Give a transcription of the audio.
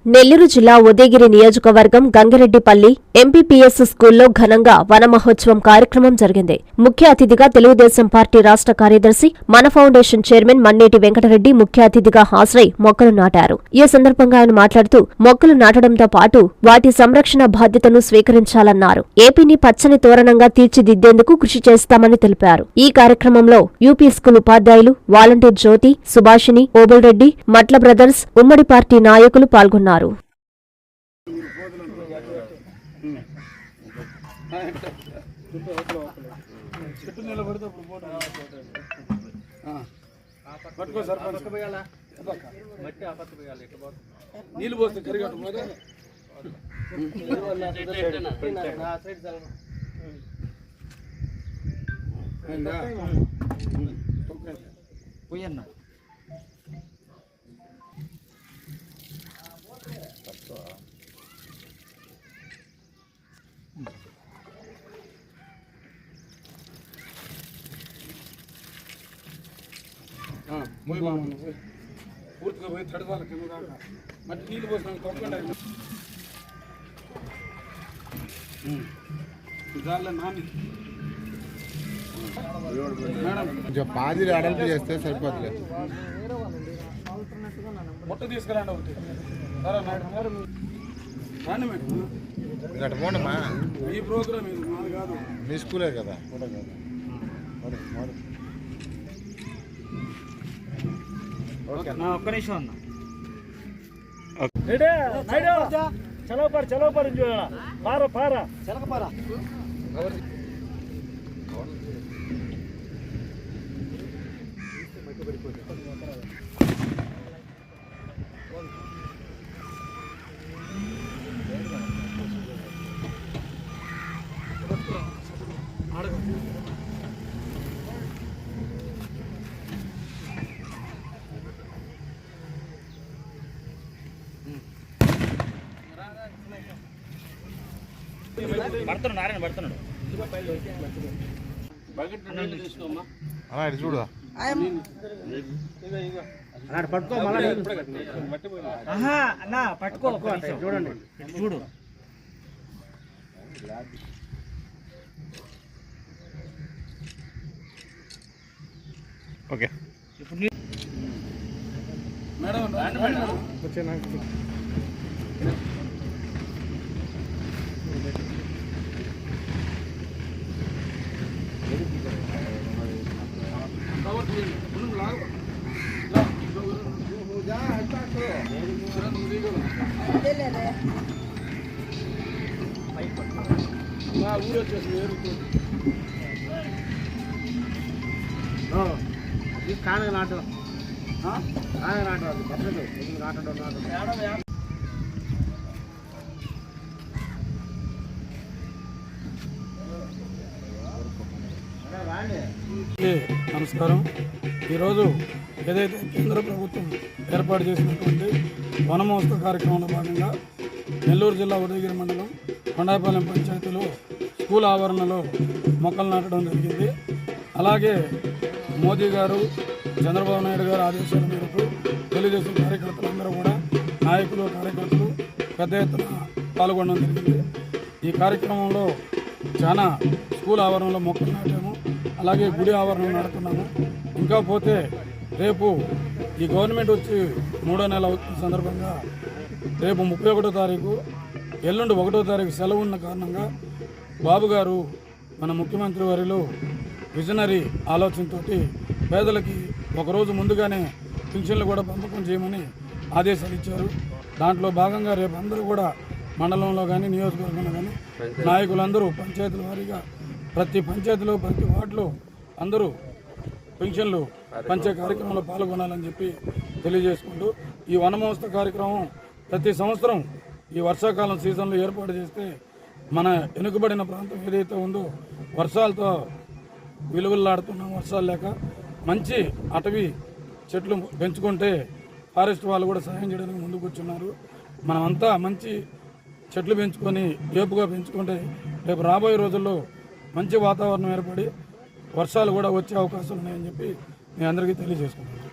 నెల్లూరు జిల్లా ఉదయగిరి నియోజకవర్గం గంగిరెడ్డిపల్లి ఎంపీపీఎస్ స్కూల్లో ఘనంగా వన మహోత్సవం కార్యక్రమం జరిగింది. ముఖ్య అతిథిగా తెలుగుదేశం పార్టీ రాష్ట్ర కార్యదర్శి మన ఫౌండేషన్ చైర్మన్ మన్నేటి వెంకటరెడ్డి ముఖ్య అతిథిగా హాజరై మొక్కలు నాటారు. ఈ సందర్భంగా ఆయన మాట్లాడుతూ మొక్కలు నాటడంతో పాటు వాటి సంరక్షణ బాధ్యతను స్వీకరించాలన్నారు. ఏపీని పచ్చని తోరణంగా తీర్చిదిద్దేందుకు కృషి చేస్తామని తెలిపారు. ఈ కార్యక్రమంలో యూపీ స్కూల్ ఉపాధ్యాయులు, వాలంటీర్ జ్యోతి, సుభాషిణి, ఓబుల్రెడ్డి, మట్ల బ్రదర్స్, ఉమ్మడి పార్టీ నాయకులు పాల్గొన్నారు. నీళ్ళు పోస్తే కరిగట్టు పోయన్నా పూర్తిగా పోయి తడవాలి కింద దాకా మట్టి నీళ్ళు పోసిన తొక్కండి దానిలో నాని కొంచెం పాదిరి అడల్పు చేస్తే సరిపోతుంది. మొట్ట తీసుకురండి ఒకటి రాండి మేడం. ఇక్కడ పోండమ్మా, ఈ ప్రోగ్రామ్ ఇది మాది కాదు, మీ స్కూలే కదా. ఒక్క నిమిషం అన్న. చలో పారు పార పార చలక పార పడుతున్నాడు నారాయణ పడుతున్నాడు. అలా ఇటు చూడు, పట్టుకో అన్నా, పట్టుకో చూడండి, చూడు. ఓకే మేడం ఊరు వచ్చేసి కానగా నాటు నాటడం నమస్కారం. ఈరోజు ఏదైతే కేంద్ర ప్రభుత్వం ఏర్పాటు చేసినటువంటి వనమహోత్సవ కార్యక్రమంలో భాగంగా నెల్లూరు జిల్లా ఉదయగిరి మండలం కొండాయిపాలెం పంచాయతీలో స్కూల్ ఆవరణలో మొక్కలు నాటడం జరిగింది. అలాగే మోదీ గారు, చంద్రబాబు నాయుడు గారు ఆదేశాల మేరకు తెలుగుదేశం కార్యకర్తలందరూ కూడా, నాయకులు, కార్యకర్తలు పెద్ద ఎత్తున పాల్గొనడం జరిగింది. ఈ కార్యక్రమంలో చాలా స్కూల్ ఆవరణలో మొక్కలు నాటాము. అలాగే గుడి ఆవరణం నాటుతున్నాము. ఇంకా పోతే రేపు ఈ గవర్నమెంట్ వచ్చి 3వ నెల అవుతున్న సందర్భంగా రేపు 31వ తారీఖు, ఎల్లుండి 1వ తారీఖు సెలవు ఉన్న కారణంగా బాబు గారు మన ముఖ్యమంత్రి వారిలో విజనరీ ఆలోచనతో పేదలకి ఒకరోజు ముందుగానే పింఛన్లు కూడా పంపకం చేయమని ఆదేశాలు ఇచ్చారు. దాంట్లో భాగంగా రేపు అందరూ కూడా మండలంలో కానీ, నియోజకవర్గంలో కానీ నాయకులందరూ పంచాయతీల వారీగా ప్రతి పంచాయతీలో, ప్రతి వార్డులో అందరూ పెన్షన్లు పంచే కార్యక్రమంలో పాల్గొనాలని చెప్పి తెలియజేసుకుంటూ, ఈ వనమహోత్సవ కార్యక్రమం ప్రతి సంవత్సరం ఈ వర్షాకాలం సీజన్లో ఏర్పాటు చేస్తే మన వెనుకబడిన ప్రాంతం ఏదైతే ఉందో వర్షాలతో విలువలాడుతున్న వర్షాలు లేక మంచి అటవీ చెట్లు పెంచుకుంటే ఫారెస్ట్ వాళ్ళు కూడా సహాయం చేయడానికి ముందుకు వచ్చున్నారు. మనమంతా మంచి చెట్లు పెంచుకొని ఏపుగా పెంచుకుంటే రేపు రాబోయే రోజుల్లో మంచి వాతావరణం ఏర్పడి వర్షాలు కూడా వచ్చే అవకాశాలు ఉన్నాయని చెప్పి మీ అందరికీ తెలియజేసుకుంటున్నాను.